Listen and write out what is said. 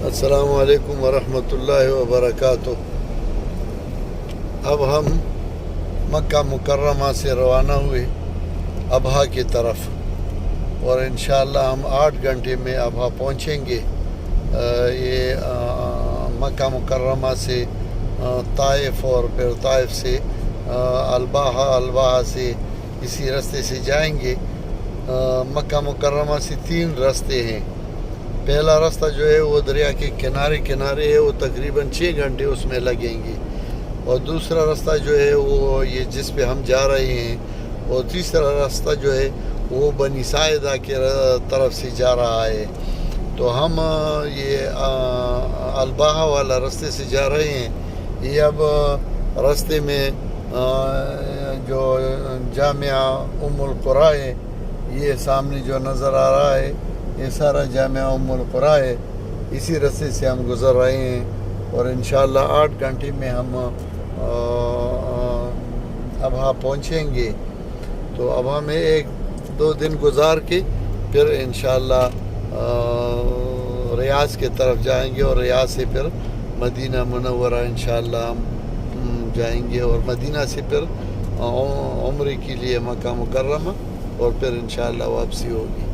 السلام علیکم ورحمۃ اللہ وبرکاتہ۔ اب ہم مکہ مکرمہ سے روانہ ہوئے ابہا کی طرف، اور انشاءاللہ ہم 8 گھنٹے میں ابہا پہنچیں گے۔ یہ مکہ مکرمہ سے طائف، اور پھر طائف سے الباحہ سے اسی راستے سے جائیں گے۔ مکہ مکرمہ سے 3 راستے ہیں۔ پہلا راستہ جو ہے وہ دریا کے کنارے ہے، وہ تقریباً 6 گھنٹے اس میں لگیں گے، اور دوسرا راستہ جو ہے وہ یہ جس پہ ہم جا رہے ہیں، اور تیسرا راستہ جو ہے وہ بنی ساعدہ کے طرف سے جا رہا ہے۔ تو ہم یہ الباحہ والا راستے سے جا رہے ہیں۔ یہ اب راستے میں جو جامعہ ام القریٰ ہے، یہ سامنے جو نظر آ رہا ہے، یہ سارا جامعہ ام القریٰ ہے۔ اسی راستے سے ہم گزر رہے ہیں، اور انشاءاللہ 8 گھنٹے میں ہم ابہا پہنچیں گے۔ تو ابہا میں 1-2 دن گزار کے پھر انشاءاللہ ریاض کے طرف جائیں گے، اور ریاض سے پھر مدینہ منورہ انشاءاللہ ہم جائیں گے، اور مدینہ سے پھر عمرے کے لیے مکہ مکرمہ، اور پھر انشاءاللہ واپسی ہوگی۔